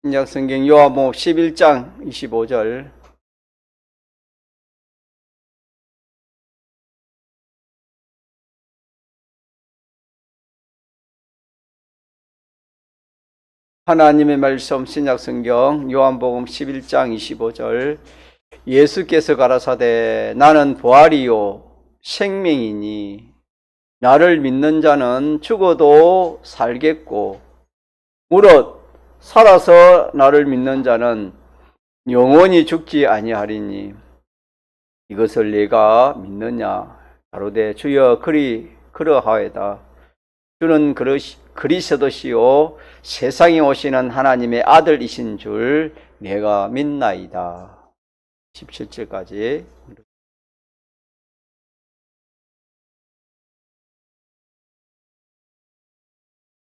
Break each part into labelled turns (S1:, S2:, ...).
S1: 신약성경 요한복음 11장 25절. 하나님의 말씀 신약성경 요한복음 11장 25절. 예수께서 가라사대 나는 부활이요 생명이니 나를 믿는 자는 죽어도 살겠고 무릇 살아서 나를 믿는 자는 영원히 죽지 아니하리니 이것을 내가 믿느냐 가로되 주여 그러하외다. 주는 그리스도시요 세상에 오시는 하나님의 아들이신 줄 내가 믿나이다. 17절까지.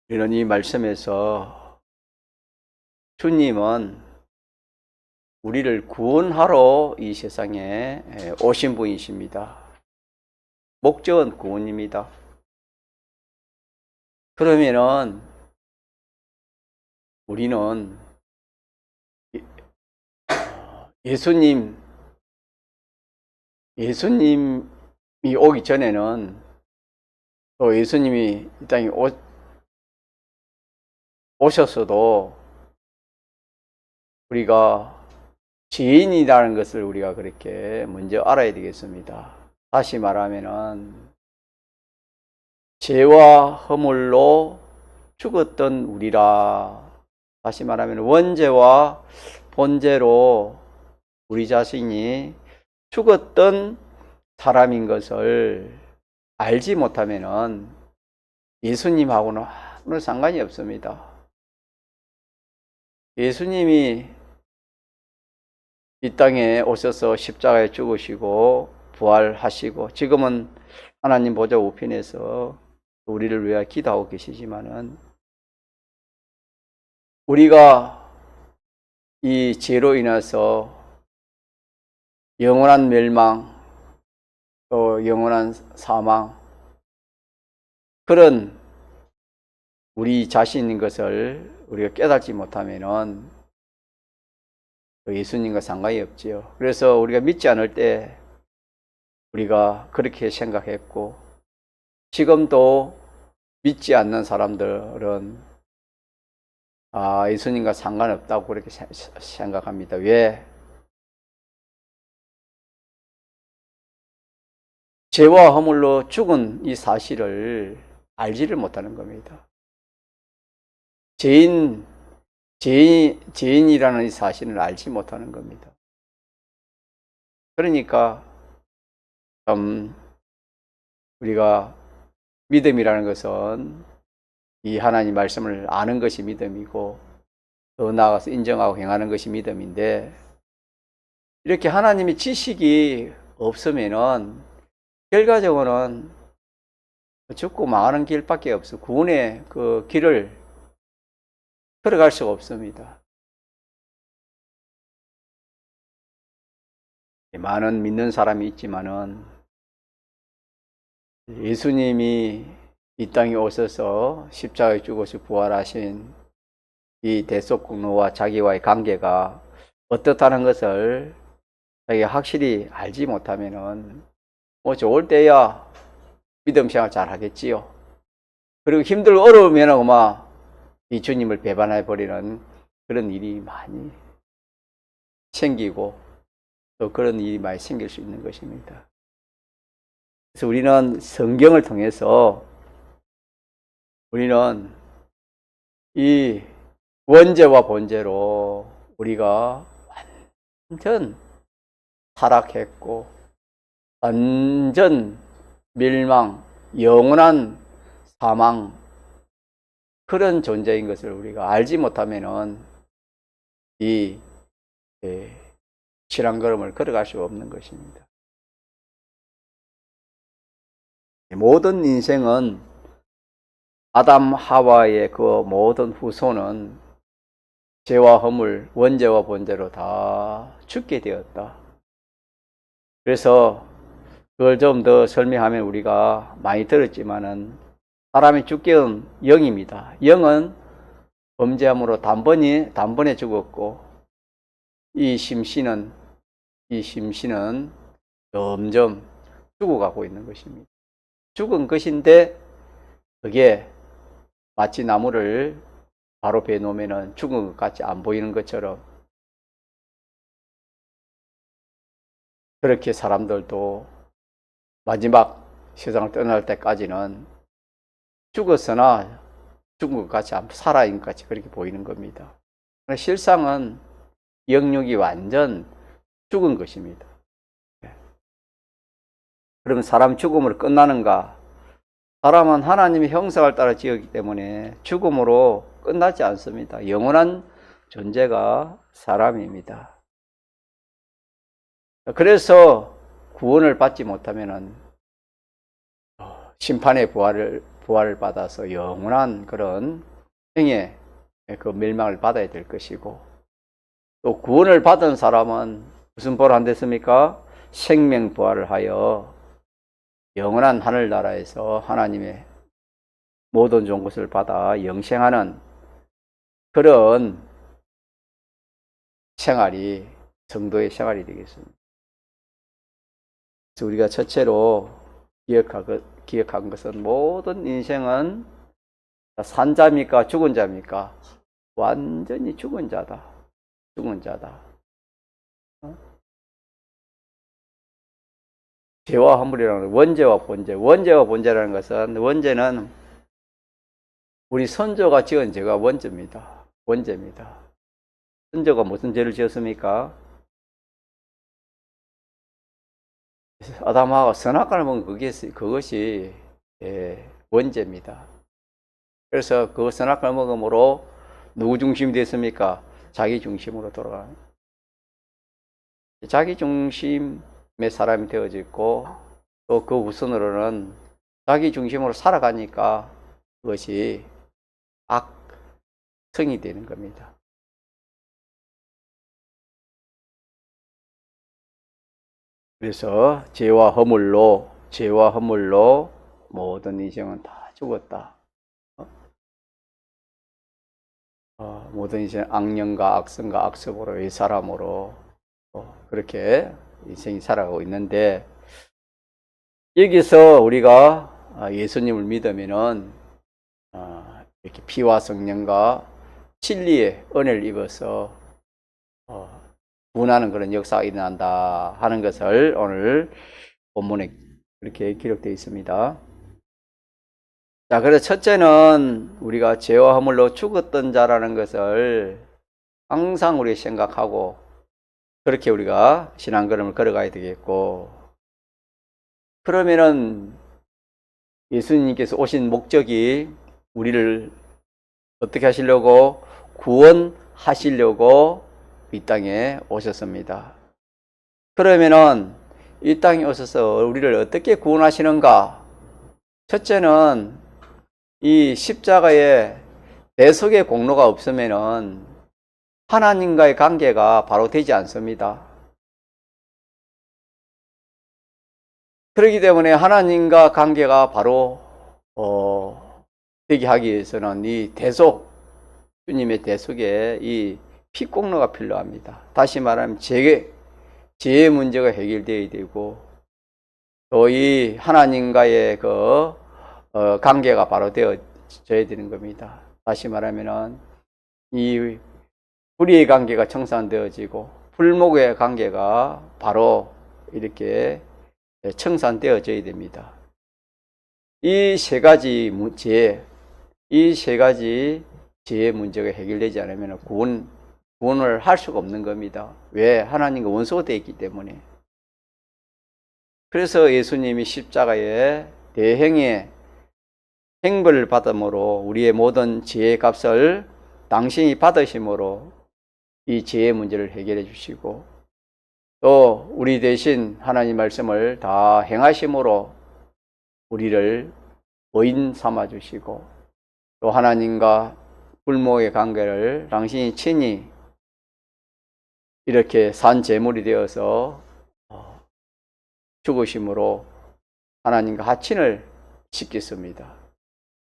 S1: 우리는 이 말씀에서 주님은 우리를 구원하러 이 세상에 오신 분이십니다. 목적은 구원입니다. 그러면은 우리는 예수님이 오기 전에는 또 예수님이 이 땅에 오셨어도 우리가 죄인이라는 것을 우리가 그렇게 먼저 알아야 되겠습니다. 다시 말하면은 죄와 허물로 죽었던 우리라. 다시 말하면 원죄와 본죄로 우리 자신이 죽었던 사람인 것을 알지 못하면은 예수님하고는 아무런 상관이 없습니다. 예수님이 이 땅에 오셔서 십자가에 죽으시고 부활하시고 지금은 하나님 보좌 우편에서 우리를 위하여 기도하고 계시지만은 우리가 이 죄로 인해서 영원한 멸망 또 영원한 사망 그런 우리 자신인 것을 우리가 깨닫지 못하면은 예수님과 상관이 없지요. 그래서 우리가 믿지 않을 때 우리가 그렇게 생각했고 지금도 믿지 않는 사람들은 예수님과 상관없다고 그렇게 생각합니다. 왜? 죄와 허물로 죽은 이 사실을 알지를 못하는 겁니다. 죄인이라는 이 사실을 알지 못하는 겁니다. 그러니까 우리가 믿음이라는 것은 이 하나님 말씀을 아는 것이 믿음이고 더 나아가서 인정하고 행하는 것이 믿음인데 이렇게 하나님의 지식이 없으면은 결과적으로는 죽고 망하는 길밖에 없어. 구원의 그 길을 걸어갈 수가 없습니다. 많은 믿는 사람이 있지만은 예수님이 이 땅에 오셔서 십자가에 죽어서 부활하신 이 대속공로와 자기와의 관계가 어떻다는 것을 자기가 확실히 알지 못하면은 좋을 때야 믿음 생활 잘 하겠지요. 그리고 힘들고 어려우면 이 주님을 배반해 버리는 그런 일이 많이 생기고 또 그런 일이 많이 생길 수 있는 것입니다. 그래서 우리는 성경을 통해서 우리는 이 원죄와 본죄로 우리가 완전 타락했고 완전 멸망, 영원한 사망 그런 존재인 것을 우리가 알지 못하면은 이 신앙걸음을 걸어갈 수 없는 것입니다. 모든 인생은 아담 하와의 그 모든 후손은 죄와 허물, 원죄와 본죄로 다 죽게 되었다. 그래서 그걸 좀 더 설명하면 우리가 많이 들었지만은 사람이 죽게 된 영입니다. 영은 범죄함으로 단번에 죽었고, 이 심신은 점점 죽어가고 있는 것입니다. 죽은 것인데 그게 마치 나무를 바로 베놓으면 죽은 것 같이 안 보이는 것처럼, 그렇게 사람들도 마지막 세상을 떠날 때까지는 죽었으나 죽은 것 같이 살아있는 것 같이 그렇게 보이는 겁니다. 실상은 영육이 완전 죽은 것입니다. 그러면 사람 죽음으로 끝나는가? 사람은 하나님의 형상을 따라 지었기 때문에 죽음으로 끝나지 않습니다. 영원한 존재가 사람입니다. 그래서 구원을 받지 못하면은 심판의 부활을 받아서 영원한 그런 행의 그 멸망을 받아야 될 것이고, 또 구원을 받은 사람은 무슨 부활 안 됐습니까? 생명 부활을 하여 영원한 하늘나라에서 하나님의 모든 좋은 것을 받아 영생하는 그런 생활이 성도의 생활이 되겠습니다. 그래서 우리가 첫째로 기억한 것은, 모든 인생은 산자입니까? 죽은 자입니까? 완전히 죽은 자다. 죽은 자다. 죄와 허물이라는 원죄와 본죄. 원죄와 본죄라는 것은, 원죄는 우리 선조가 지은 죄가 원죄입니다. 원죄입니다. 선조가 무슨 죄를 지었습니까? 아담하고 선악과를 먹은 그것이 원죄입니다. 그래서 그 선악과를 먹음으로 누구 중심이 됐습니까? 자기 중심으로 돌아가는, 자기 중심의 사람이 되어지고, 또 그 우선으로는 자기 중심으로 살아가니까 그것이 악성이 되는 겁니다. 그래서 죄와 허물로 모든 인생은 다 죽었다. 모든 인생 악령과 악성과 악습으로의 사람으로 그렇게 인생이 살아가고 있는데, 여기서 우리가 예수님을 믿으면은 이렇게 피와 성령과 진리의 은혜를 입어서 구원하는 그런 역사가 일어난다 하는 것을 오늘 본문에 그렇게 기록되어 있습니다. 자, 그래서 첫째는 우리가 죄와 허물로 죽었던 자라는 것을 항상 우리 생각하고, 그렇게 우리가 신앙걸음을 걸어가야 되겠고, 그러면은 예수님께서 오신 목적이 우리를 어떻게 하시려고? 구원하시려고 이 땅에 오셨습니다. 그러면은 이 땅에 오셔서 우리를 어떻게 구원하시는가? 첫째는 이 십자가에 대속의 공로가 없으면은 하나님과의 관계가 바로 되지 않습니다. 그렇기 때문에 하나님과 관계가 바로 되게 하기 위해서는 이 대속, 주님의 대속에 이 피공로가 필요합니다. 다시 말하면 죄의 문제가 해결되어야 되고, 또 이 하나님과의 그 관계가 바로 되어져야 되는 겁니다. 다시 말하면은 이 불의의 관계가 청산되어지고, 불목의 관계가 바로 이렇게 청산되어져야 됩니다. 이 세 가지 죄의 문제가 해결되지 않으면 구원을 할 수가 없는 겁니다. 왜? 하나님과 원수가 되어 있기 때문에. 그래서 예수님이 십자가에 대행의 행벌을 받음으로 우리의 모든 죄의 값을 당신이 받으심으로 이 죄의 문제를 해결해 주시고, 또 우리 대신 하나님 말씀을 다 행하심으로 우리를 의인 삼아 주시고, 또 하나님과 불모의 관계를 당신이 친히 이렇게 산 제물이 되어서 죽으심으로 하나님과 하친을 시켰습니다.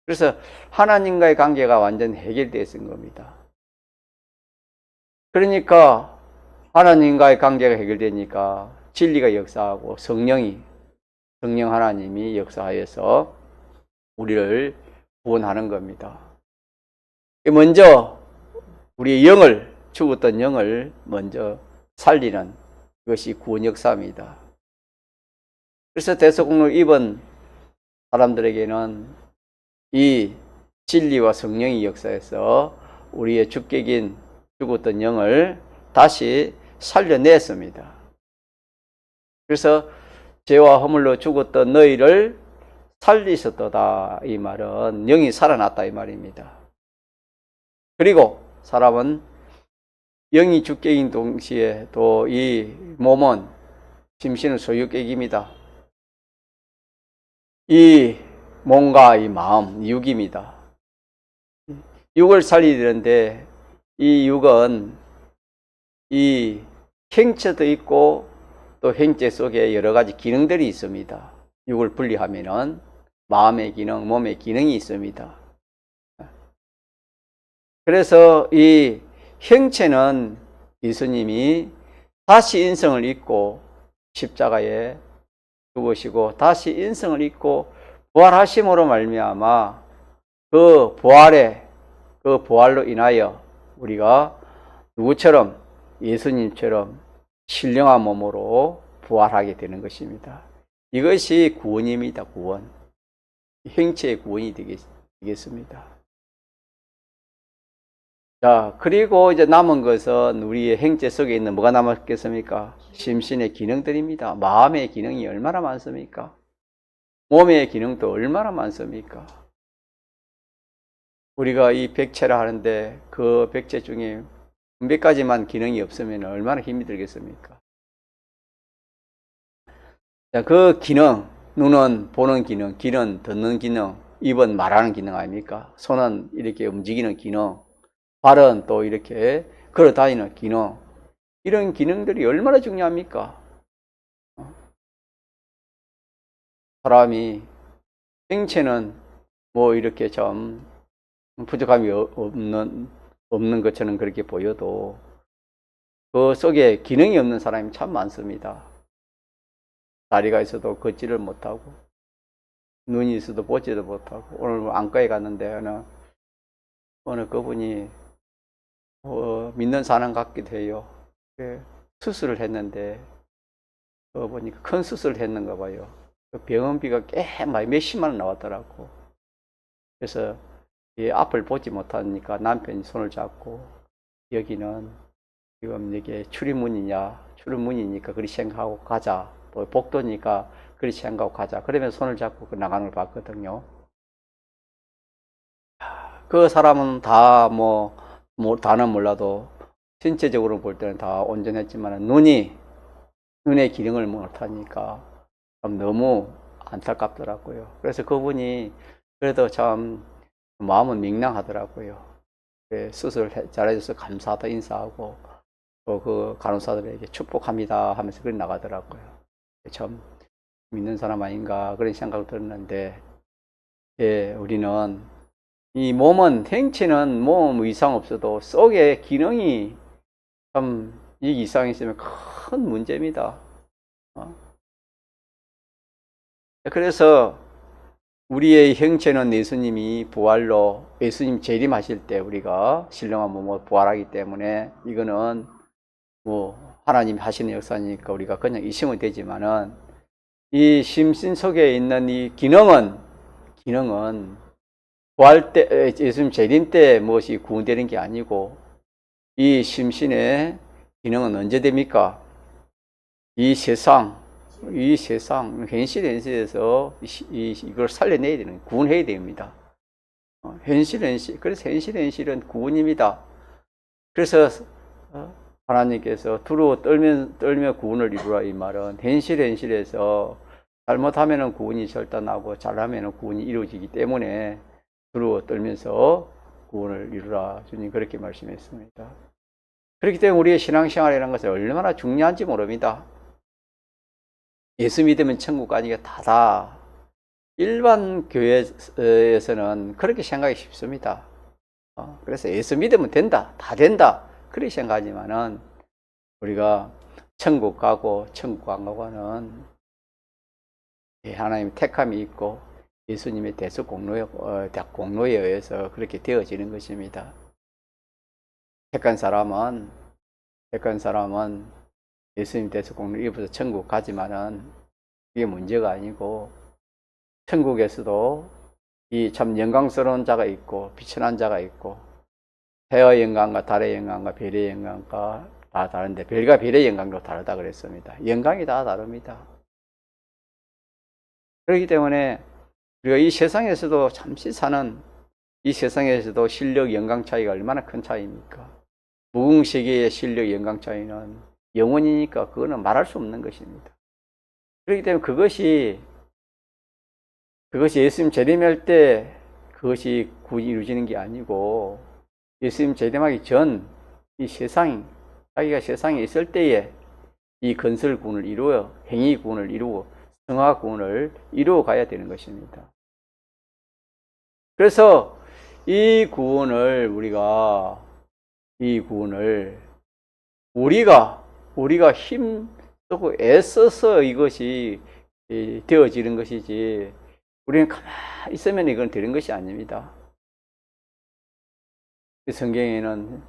S1: 그래서 하나님과의 관계가 완전 해결되어 있는 겁니다. 그러니까 하나님과의 관계가 해결되니까 진리가 역사하고 성령 하나님이 역사하여서 우리를 구원하는 겁니다. 먼저 우리의 영을, 죽었던 영을 먼저 살리는 것이 구원 역사입니다. 그래서 대속공로를 입은 사람들에게는 이 진리와 성령의 역사에서 우리의 주객인 죽었던 영을 다시 살려냈습니다. 그래서 죄와 허물로 죽었던 너희를 살리셨도다, 이 말은 영이 살아났다 이 말입니다. 그리고 사람은 영이 주객인 동시에 또 이 몸은 심신은 소유객입니다. 이 몸과 이 마음, 육입니다. 육을 살리는데 이 육은 이 행체도 있고 또 행체 속에 여러 가지 기능들이 있습니다. 육을 분리하면은 마음의 기능, 몸의 기능이 있습니다. 그래서 이 형체는 예수님이 다시 인성을 입고 십자가에 죽으시고 다시 인성을 입고 부활하심으로 말미암아 그 부활로 인하여 우리가 누구처럼 예수님처럼 신령한 몸으로 부활하게 되는 것입니다. 이것이 구원입니다. 구원. 형체의 구원이 되겠습니다. 자, 그리고 이제 남은 것은 우리의 행체 속에 있는 뭐가 남았겠습니까? 심신의 기능들입니다. 마음의 기능이 얼마나 많습니까? 몸의 기능도 얼마나 많습니까? 우리가 이 백체라 하는데 그 백체 중에 몇 가지만 기능이 없으면 얼마나 힘이 들겠습니까? 자, 그 기능, 눈은 보는 기능, 귀는 듣는 기능, 입은 말하는 기능 아닙니까? 손은 이렇게 움직이는 기능, 발은 또 이렇게 걸어 다니는 기능, 이런 기능들이 얼마나 중요합니까? 사람이 생체는 뭐 이렇게 좀 부족함이 없는 것처럼 그렇게 보여도 그 속에 기능이 없는 사람이 참 많습니다. 다리가 있어도 걷지를 못하고 눈이 있어도 보지도 못하고 오늘 안과에 갔는데 어느 그분이 믿는 사람 같기도 해요. 수술을 했는데 보니까 큰 수술을 했는가 봐요. 병원비가 꽤 많이 몇십만 원 나왔더라고. 그래서 앞을 보지 못하니까 남편이 손을 잡고 여기는 지금 이게 출입문이니까 그리 생각하고 가자. 또 복도니까 그리 생각하고 가자. 그러면 손을 잡고 나가는 걸 봤거든요. 그 사람은 다는 몰라도 신체적으로 볼 때는 다 온전했지만 눈의 기능을 못하니까 참 너무 안타깝더라고요. 그래서 그분이 그래도 참 마음은 명랑하더라고요. 수술 잘해줘서 감사하다 인사하고 또 그 간호사들에게 축복합니다 하면서 그리 나가더라고요. 참 믿는 사람 아닌가 그런 생각을 들었는데, 우리는 이 몸은 행체는 몸 이상 없어도 속에 기능이 참 이 이상이 있으면 큰 문제입니다. 그래서 우리의 형체는 예수님이 부활로 예수님 재림하실 때 우리가 신령한 몸으로 부활하기 때문에 이거는 뭐 하나님 하시는 역사니까 우리가 그냥 의심은 되지만은 이 심신 속에 있는 이 기능은 부활 때 예수님 재림 때 무엇이 구원되는 게 아니고 이 심신의 기능은 언제 됩니까? 이 세상 현실에서 이걸 살려내야 되는, 구원해야 됩니다. 그래서 현실은 구원입니다. 그래서 하나님께서 두루워 떨며 구원을 이루라 이 말은 현실에서 잘못하면은 구원이 절단하고 잘하면은 구원이 이루어지기 때문에 두루워 떨면서 구원을 이루라 주님 그렇게 말씀했습니다. 그렇기 때문에 우리의 신앙생활이라는 것은 얼마나 중요한지 모릅니다. 예수 믿으면 천국 가니까 다다. 일반 교회에서는 그렇게 생각이 쉽습니다. 그래서 예수 믿으면 된다, 다 된다, 그렇게 생각하지만은 우리가 천국 가고 천국 안 가고는 하나님의 택함이 있고 예수님의 대속 공로에 의해서 그렇게 되어지는 것입니다. 택한 사람은 예수님 대속 공로를 입어서 천국 가지만은 그게 문제가 아니고, 천국에서도 이 참 영광스러운 자가 있고 비천한 자가 있고, 해의 영광과 달의 영광과 별의 영광과 다 다른데 별과 별의 영광도 다르다 그랬습니다. 영광이 다 다릅니다. 그렇기 때문에 우리가 이 세상에서도 잠시 사는 이 세상에서도 실력 영광 차이가 얼마나 큰 차이입니까? 무궁세계의 실력 영광 차이는 영원이니까 그거는 말할 수 없는 것입니다. 그렇기 때문에 그것이 예수님 재림할 때 그것이 구원이 이루어지는 게 아니고, 예수님 재림하기 전 이 세상, 자기가 세상에 있을 때에 이 건설구원을 이루어 행위구원을 이루고 성화구원을 이루어 가야 되는 것입니다. 그래서 이 구원을 우리가 힘쓰고 애써서 이것이 되어지는 것이지, 우리는 가만히 있으면 이건 되는 것이 아닙니다. 성경에는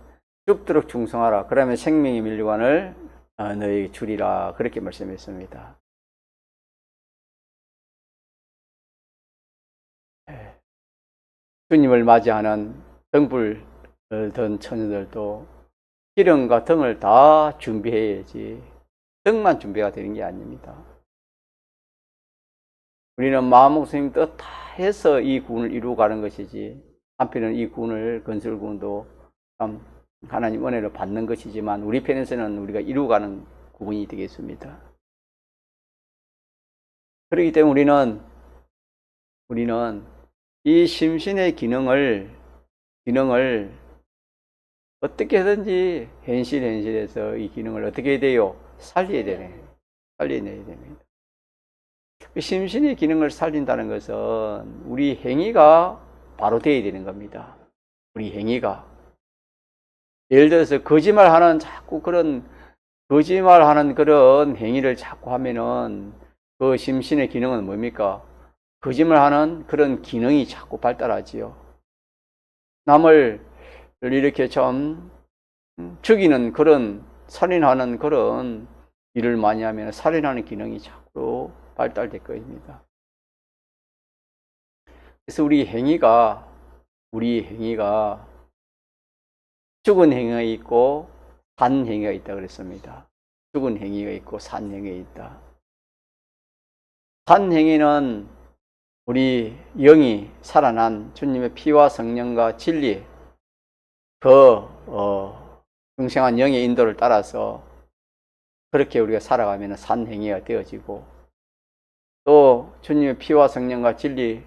S1: 죽도록 충성하라, 그러면 생명의 밀관을 너에게 주리라, 그렇게 말씀했습니다. 주님을 맞이하는 등불 든 처녀들도 기름과 등을 다 준비해야지 등만 준비가 되는 게 아닙니다. 우리는 마음 목숨 뜻 다 해서 이 구원을 이루어 가는 것이지, 한편은 이 구원을 건설구원도 참 하나님 은혜로 받는 것이지만 우리 편에서는 우리가 이루어 가는 구원이 되겠습니다. 그렇기 때문에 우리는 이 심신의 기능을 어떻게든지 현실에서 이 기능을 어떻게 해야 돼요? 살려내야 됩니다. 심신의 기능을 살린다는 것은 우리 행위가 바로 되어야 되는 겁니다. 우리 행위가. 예를 들어서 거짓말하는 그런 행위를 자꾸 하면은 그 심신의 기능은 뭡니까? 거짓말하는 그런 기능이 자꾸 발달하지요. 남을 이렇게 좀 죽이는 그런, 살인하는 그런 일을 많이 하면 살인하는 기능이 자꾸 발달될 것입니다. 그래서 우리 행위가 죽은 행위가 있고 산 행위가 있다 그랬습니다. 죽은 행위가 있고 산 행위가 있다. 산 행위는 우리 영이 살아난 주님의 피와 성령과 진리, 영생한 영의 인도를 따라서 그렇게 우리가 살아가면 산 행위가 되어지고, 또 주님의 피와 성령과 진리를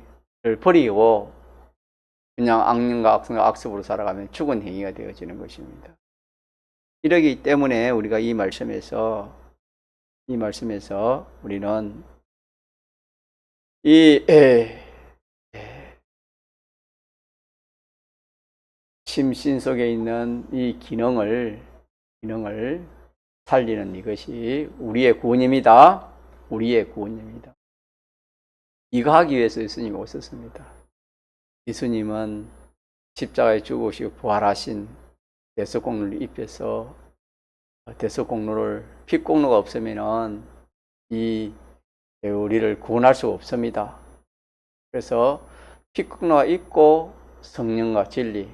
S1: 버리고 그냥 악령과 악습으로 살아가면 죽은 행위가 되어지는 것입니다. 이러기 때문에 우리가 이 말씀에서 우리는 심신 속에 있는 이 기능을 살리는 이것이 우리의 구원입니다. 이거 하기 위해서 예수님이 오셨습니다. 예수님은 십자가에 죽으시고 부활하신 대속공로를 입혀서, 대속공로를, 핏공로가 없으면은 우리를 구원할 수 없습니다. 그래서 핏공로가 있고 성령과 진리,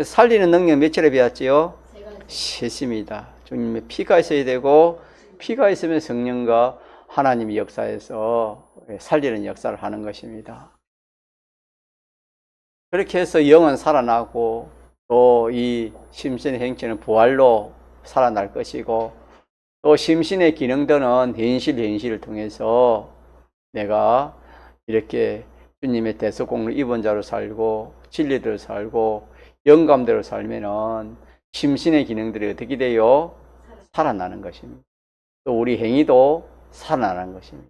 S1: 살리는 능력 몇째를 배웠지요? 셋입니다. 주님의 피가 있어야 되고, 피가 있으면 성령과 하나님의 역사에서 살리는 역사를 하는 것입니다. 그렇게 해서 영은 살아나고, 또 이 심신의 행체는 부활로 살아날 것이고, 또 심신의 기능들은 현실을 통해서 내가 이렇게 주님의 대속공로를 입은 자로 살고 진리대로 살고 영감대로 살면은 심신의 기능들이 어떻게 돼요? 살아나는 것입니다. 또 우리 행위도 살아나는 것입니다.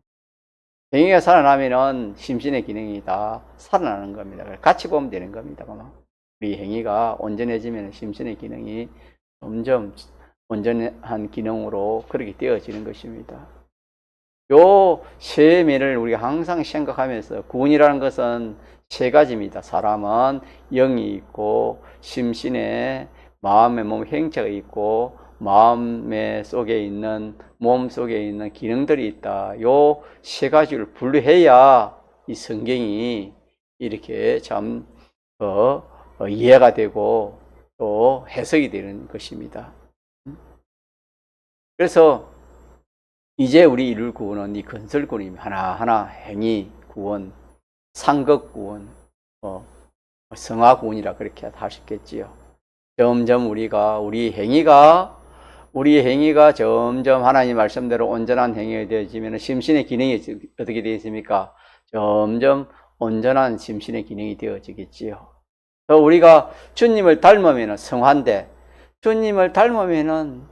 S1: 행위가 살아나면은 심신의 기능이 다 살아나는 겁니다. 같이 보면 되는 겁니다. 우리 행위가 온전해지면 심신의 기능이 점점 온전한 기능으로 그렇게 되어지는 것입니다. 요 세 면을 우리가 항상 생각하면서, 구원이라는 것은 세 가지입니다. 사람은 영이 있고, 심신에 마음의 몸 행체가 있고, 마음의 속에 있는, 몸 속에 있는 기능들이 있다. 요 세 가지를 분류해야 이 성경이 이렇게 참 이해가 되고 또 해석이 되는 것입니다. 그래서 이제 우리 이룰 구원은 이 건설구원입니다. 하나하나 행위 구원, 상급 구원, 성화 구원이라 그렇게 하셨겠지요. 점점 우리 행위가 점점 하나님 말씀대로 온전한 행위가 되어지면 심신의 기능이 어떻게 되어 있습니까? 점점 온전한 심신의 기능이 되어지겠지요. 또 우리가 주님을 닮으면 성화인데, 주님을 닮으면은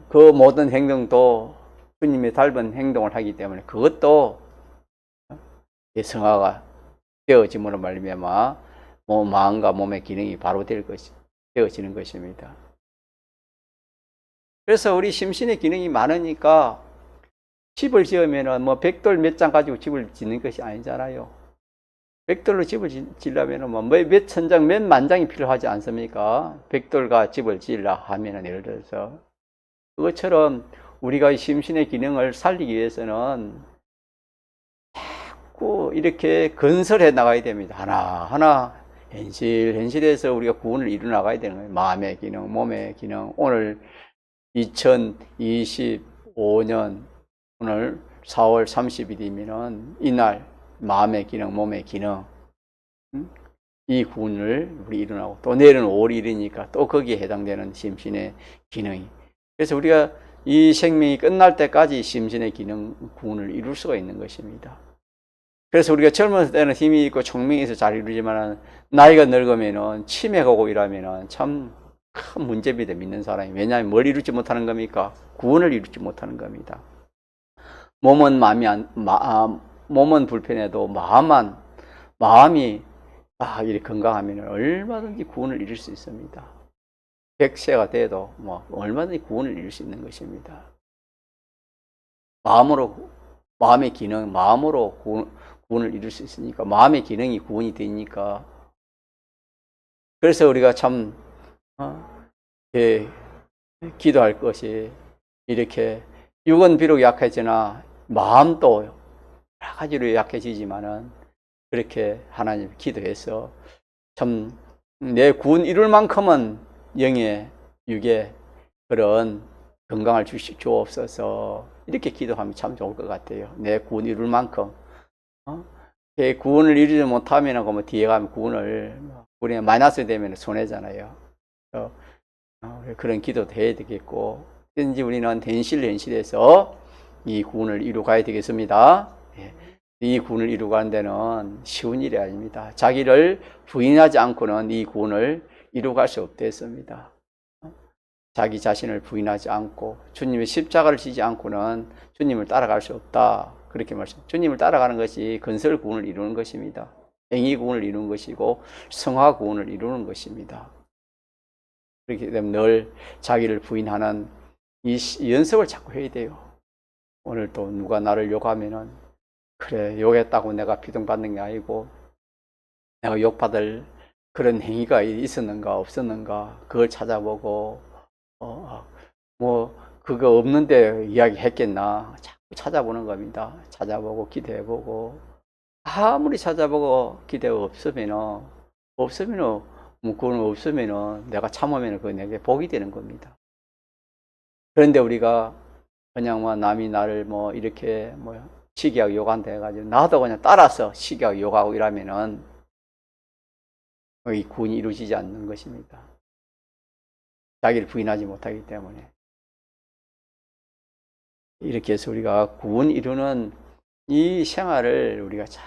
S1: 그 모든 행동도 주님의 닮은 행동을 하기 때문에 그것도 성화가 되어짐으로 말미암아 마음과 몸의 기능이 바로 되어지는 것입니다. 그래서 우리 심신의 기능이 많으니까 집을 지으면은 뭐 벽돌 몇 장 가지고 집을 짓는 것이 아니잖아요. 벽돌로 집을 지으려면은 뭐 몇 천장, 몇 만장이 필요하지 않습니까? 벽돌과 집을 지으려 하면은 예를 들어서 그것처럼 우리가 이 심신의 기능을 살리기 위해서는 자꾸 이렇게 건설해 나가야 됩니다. 하나하나 현실해서 우리가 구원을 이루 나가야 되는 거예요. 마음의 기능, 몸의 기능. 오늘 2025년 오늘 4월 30일이면은 이날 마음의 기능, 몸의 기능, 이 구원을 우리 이루나고, 또 내일은 5월 1일이니까 또 거기에 해당되는 심신의 기능이. 그래서 우리가 이 생명이 끝날 때까지 심신의 기능 구원을 이룰 수가 있는 것입니다. 그래서 우리가 젊었을 때는 힘이 있고 총명해서 잘 이루지만 나이가 늙으면은 치매가 오고 이러면은 참 큰 문제입니다. 믿는 사람이. 왜냐하면 뭘 이루지 못하는 겁니까? 구원을 이루지 못하는 겁니다. 몸은 몸은 불편해도 마음이 이렇게 건강하면 얼마든지 구원을 이룰 수 있습니다. 100세가 돼도 얼마든지 구원을 이룰 수 있는 것입니다. 마음의 기능, 마음으로 구원을 이룰 수 있으니까, 마음의 기능이 구원이 되니까. 그래서 우리가 참 기도할 것이, 이렇게 육은 비록 약해지나 마음도 여러 가지로 약해지지만은 그렇게 하나님 기도해서 참 내 구원 이룰 만큼은 영의 육의 그런 건강을 주옵소서, 이렇게 기도하면 참 좋을 것 같아요. 내 구원 이룰 만큼. 구원을 이루지 못하면 뭐 뒤에 가면 구원이 마이너스 되면 손해잖아요. 그런 기도도 해야 되겠고, 현재 우리는 현실에서 이 구원을 이루어 가야 되겠습니다. 이 구원을 이루어 가는 데는 쉬운 일이 아닙니다. 자기를 부인하지 않고는 이 구원을 이루어 갈 수 없겠습니다. 자기 자신을 부인하지 않고 주님의 십자가를 지지 않고는 주님을 따라갈 수 없다. 그렇게 주님을 따라가는 것이 건설 구원을 이루는 것입니다. 행위 구원을 이루는 것이고 성화 구원을 이루는 것입니다. 그렇기 때문에 늘 자기를 부인하는 이 연습을 자꾸 해야 돼요. 오늘 또 누가 나를 욕하면은, 그래, 욕했다고 내가 비동받는 게 아니고 내가 욕받을 그런 행위가 있었는가 없었는가 그걸 찾아보고, 그거 없는데 이야기했겠나 자꾸 찾아보는 겁니다. 찾아보고 기도해보고, 아무리 찾아보고 기대가 없으면은 그건 없으면은 내가 참으면 그거 내게 복이 되는 겁니다. 그런데 우리가 그냥 남이 나를 이렇게 시기하고 욕한다 해가지고 나도 그냥 따라서 시기하고 욕하고 이러면은 이 구원이 이루어지지 않는 것입니다. 자기를 부인하지 못하기 때문에. 이렇게 해서 우리가 구원 이루는 이 생활을 우리가 잘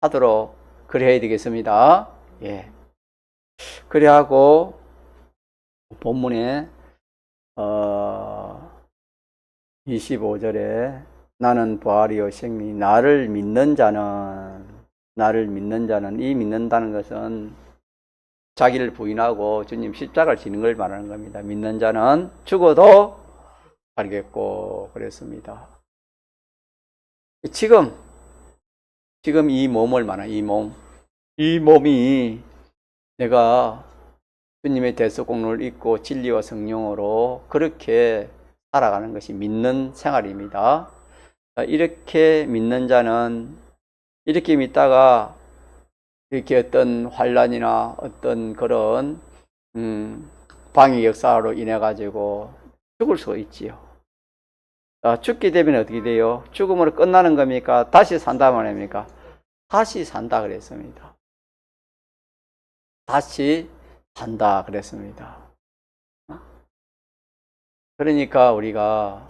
S1: 하도록 그래야 되겠습니다. 예. 그래 하고 본문에 25절에 나는 부활이요 생명이 나를 믿는 자는 이 믿는다는 것은 자기를 부인하고 주님 십자가를 지는 걸 말하는 겁니다. 믿는 자는 죽어도 살겠고 그랬습니다. 지금 이 몸을 말하는 이 몸이 내가 주님의 대속공로를 잊고 진리와 성령으로 그렇게 살아가는 것이 믿는 생활입니다. 이렇게 믿는 자는 이렇게 믿다가 이렇게 어떤 환란이나 어떤 그런 방해 역사로 인해 가지고 죽을 수가 있지요. 죽게 되면 어떻게 돼요? 죽음으로 끝나는 겁니까? 다시 산다 말입니까? 다시 산다 그랬습니다. 다시 산다 그랬습니다. 그러니까 우리가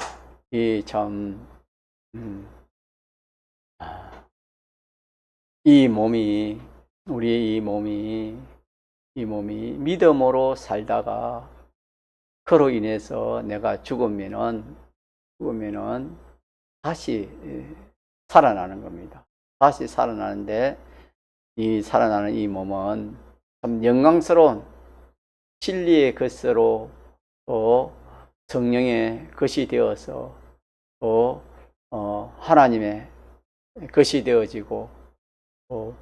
S1: 이 참 이 몸이 우리의 이 몸이 믿음으로 살다가 그로 인해서 내가 죽으면은 다시 살아나는 겁니다. 다시 살아나는데 이 살아나는 이 몸은 참 영광스러운 진리의 것으로 또 성령의 것이 되어서 또 하나님의 것이 되어지고 또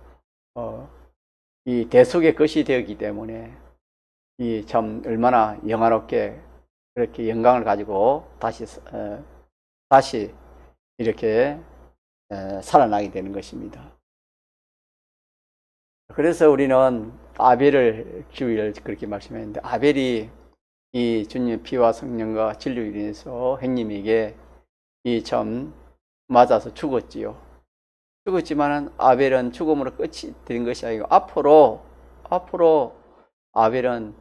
S1: 이 대속의 것이 되었기 때문에 이 참 얼마나 영화롭게 그렇게 영광을 가지고 다시 이렇게 살아나게 되는 것입니다. 그래서 우리는 아벨을 주의를 그렇게 말씀했는데 아벨이 이 주님의 피와 성령과 진리로 인해서 형님에게 이 참 맞아서 죽었지요. 죽었지만은 아벨은 죽음으로 끝이 된 것이 아니고 앞으로 아벨은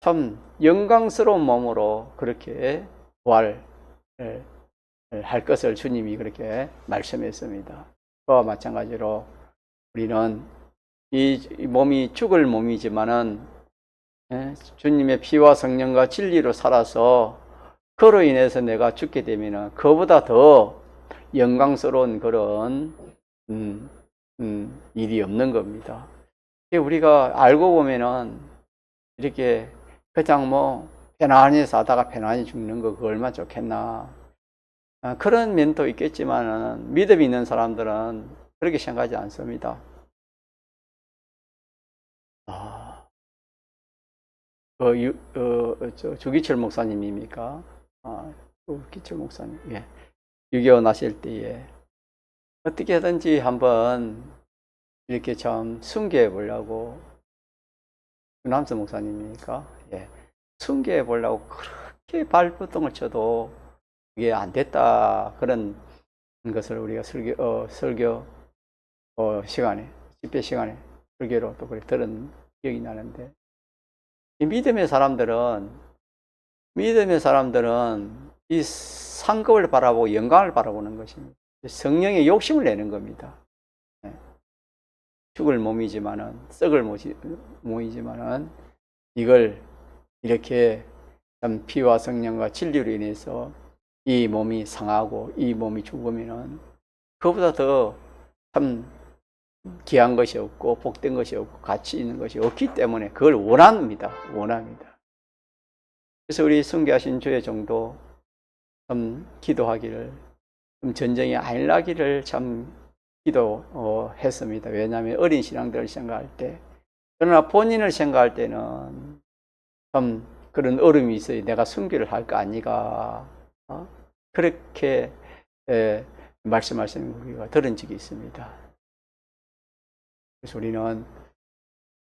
S1: 참 영광스러운 몸으로 그렇게 부활할 것을 주님이 그렇게 말씀했습니다. 그와 마찬가지로 우리는 이 몸이 죽을 몸이지만은 주님의 피와 성령과 진리로 살아서 그로 인해서 내가 죽게 되면은 그보다 더 영광스러운 그런 일이 없는 겁니다. 우리가 알고 보면은 이렇게 그냥 뭐 편안히 사다가 편안히 죽는 거 그거 얼마나 좋겠나 그런 면도 있겠지만은 믿음 있는 사람들은 그렇게 생각하지 않습니다. 주기철 목사님입니까? 주기철 목사님. 예. 6.25 나실 때에 어떻게 하든지 한번 이렇게 참 순교해 보려고 남수 목사님입니까? 예. 순교해 보려고 그렇게 발버둥을 쳐도 이게 안 됐다. 그런 것을 우리가 설교 시간에, 집회 시간에 설교로 또 그렇게 들은 기억이 나는데 이 믿음의 사람들은 이 상급을 바라보고 영광을 바라보는 것입니다. 성령의 욕심을 내는 겁니다. 죽을 몸이지만은 썩을 몸이지만은 이걸 이렇게 피와 성령과 진리로 인해서 이 몸이 상하고 이 몸이 죽으면은 그보다 더 참 귀한 것이 없고 복된 것이 없고 가치 있는 것이 없기 때문에 그걸 원합니다. 그래서 우리 순교하신 주의 종도 참 기도하기를 전쟁이 안 나기를 참 기도했습니다. 왜냐하면 어린 신앙들을 생각할 때 그러나 본인을 생각할 때는 참 그런 어려움이 있어요. 내가 순교를 할 거 아니가 그렇게 말씀하시는 우리가 들은 적이 있습니다. 그래서 우리는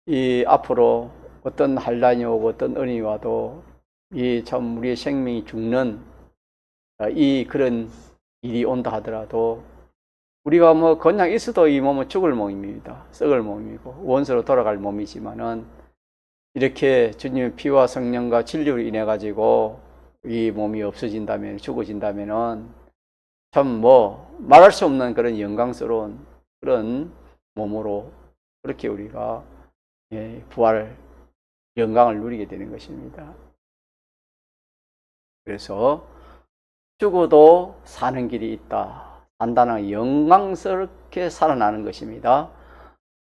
S1: 이 앞으로 어떤 환란이 오고 어떤 어려움이 와도 이 참 우리의 생명이 죽는 이 그런 일이 온다 하더라도 우리가 뭐 그냥 있어도 이 몸은 죽을 몸입니다. 썩을 몸이고 원수로 돌아갈 몸이지만은 이렇게 주님의 피와 성령과 진리로 인해 가지고 이 몸이 없어진다면 죽어진다면은 참 뭐 말할 수 없는 그런 영광스러운 그런 몸으로 그렇게 우리가 부활 영광을 누리게 되는 것입니다. 그래서 죽어도 사는 길이 있다. 단단하게 영광스럽게 살아나는 것입니다.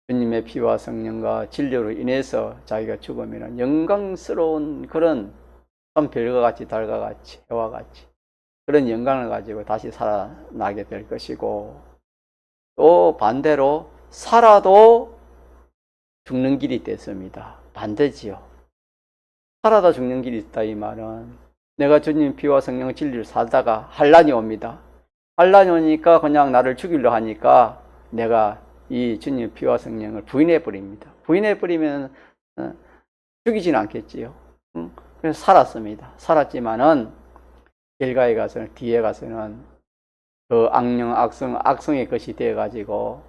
S1: 주님의 피와 성령과 진료로 인해서 자기가 죽으면 영광스러운 그런 별과 같이 달과 같이 해와 같이 그런 영광을 가지고 다시 살아나게 될 것이고, 또 반대로 살아도 죽는 길이 있습니다. 반대지요. 살아도 죽는 길이 있다 이 말은 내가 주님 피와 성령 진리를 살다가 환란이 옵니다. 환란이 오니까 그냥 나를 죽이려 하니까 내가 이 주님 피와 성령을 부인해 버립니다. 부인해 버리면 죽이지는 않겠지요. 그래서 살았습니다. 살았지만은 길가에 가서는, 뒤에 가서는 그 악령 악성의 것이 되어 가지고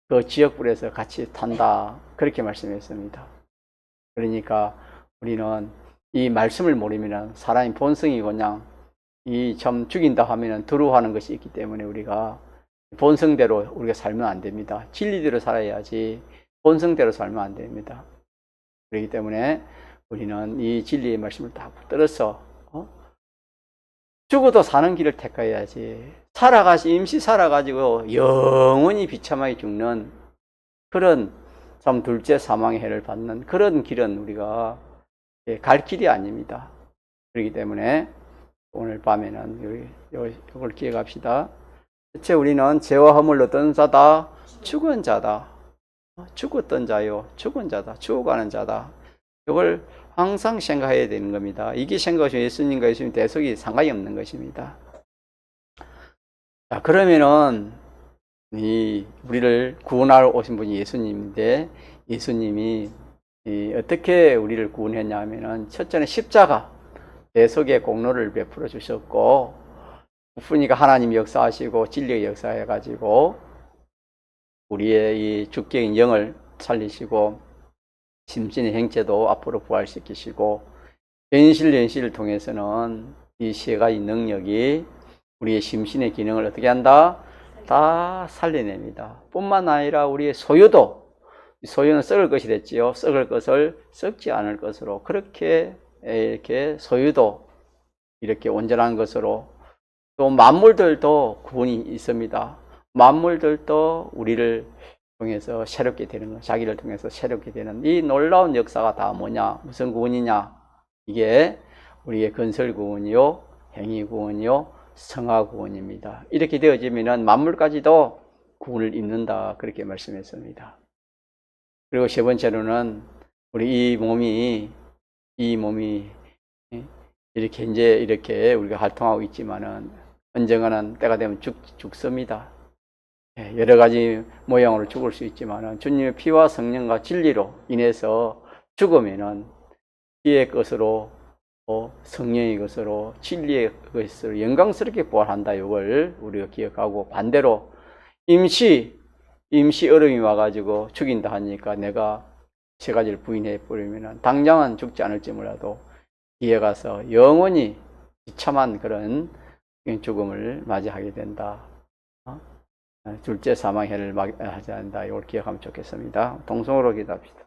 S1: 그 지역불에서 같이 탄다, 그렇게 말씀했습니다. 그러니까 우리는 이 말씀을 모르면 사람의 본성이 그냥 이 참 죽인다 하면은 두려워하는 것이 있기 때문에 우리가 본성대로 우리가 살면 안 됩니다. 진리대로 살아야지 본성대로 살면 안 됩니다. 그렇기 때문에 우리는 이 진리의 말씀을 다 붙들어서 죽어도 사는 길을 택해야지, 임시 살아가지고 영원히 비참하게 죽는 그런 참 둘째 사망의 해를 받는 그런 길은 우리가 갈 길이 아닙니다. 그렇기 때문에 오늘 밤에는 이걸 기억합시다. 대체 우리는 죄와 허물로 얻은 자다, 죽은 자다, 죽었던 자요, 죽은 자다, 죽어가는 자다. 이걸 항상 생각해야 되는 겁니다. 이게 생각이 예수님과 예수님 대속이 상관이 없는 것입니다. 자, 그러면은 우리를 구원하러 오신 분이 예수님인데, 예수님이 어떻게 우리를 구원했냐 하면은 첫째는 십자가 대속의 공로를 베풀어 주셨고, 부부니까 하나님이 역사하시고 진리의 역사해 가지고 우리의 이 죽게 영을 살리시고 심신의 형체도 앞으로 부활시키시고, 연실을 통해서는 이 세 가지 능력이 우리의 심신의 기능을 어떻게 한다? 다 살려냅니다. 뿐만 아니라 우리의 소유도, 소유는 썩을 것이 됐지요. 썩을 것을 썩지 않을 것으로, 그렇게 이렇게 소유도 이렇게 온전한 것으로, 또 만물들도 구원이 있습니다. 만물들도 우리를 통해서 새롭게 되는 것, 자기를 통해서 새롭게 되는 이 놀라운 역사가 다 뭐냐? 무슨 구원이냐? 이게 우리의 건설 구원이요, 행위 구원이요, 성화 구원입니다. 이렇게 되어지면 만물까지도 구원을 입는다, 그렇게 말씀했습니다. 그리고 세 번째로는 우리 이 몸이 이렇게 우리가 활동하고 있지만은 언젠가는 때가 되면 죽습니다. 여러 가지 모양으로 죽을 수 있지만은 주님의 피와 성령과 진리로 인해서 죽으면은 피의 것으로, 성령의 것으로, 진리의 것으로 영광스럽게 부활한다. 이걸 우리가 기억하고, 반대로 임시 어려움이 와가지고 죽인다 하니까 내가 세 가지를 부인해 버리면은 당장은 죽지 않을지 몰라도 뒤에 가서 영원히 비참한 그런 죽음을 맞이하게 된다. 둘째 사망해를 맞이하지 않는다. 이걸 기억하면 좋겠습니다. 동성으로 기도합시다.